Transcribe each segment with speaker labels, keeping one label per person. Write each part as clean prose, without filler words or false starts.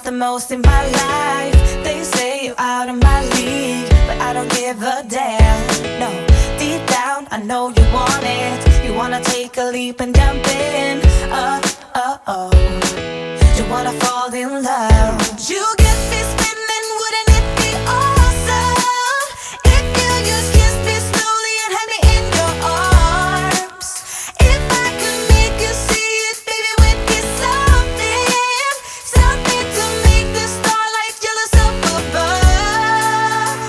Speaker 1: want the most in my life. They say you're out of my league, but I don't give a damn. No, deep down I know you want it. You wanna take a leap and jump in. You wanna fall in love. You get me spinning, wouldn't it be awesome if you just kiss me slowly and had me in your arms? If I could make you see it, baby, we'd be something, something to make the starlight jealous up above.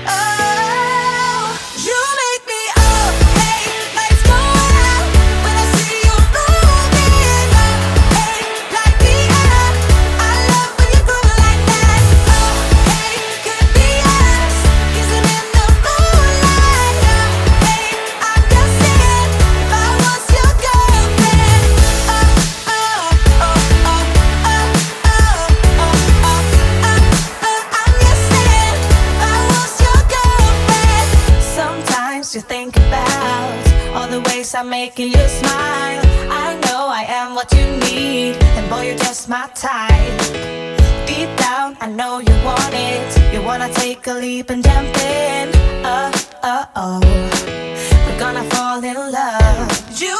Speaker 1: Oh, you make me up, hey, lights go out when I see you moving up, hey, light me up. I love when you groove like that. Oh, hey, could be us, kissing in the moonlight. Oh, hey, I'm just saying, if I was your girlfriend. I'm just saying, if I was your girlfriend. Sometimes you think about all the ways I'm making you smile. I know I am what you need, and boy, you're just my type. Deep down, I know you want it. You wanna take a leap and jump in. We're gonna fall in love. You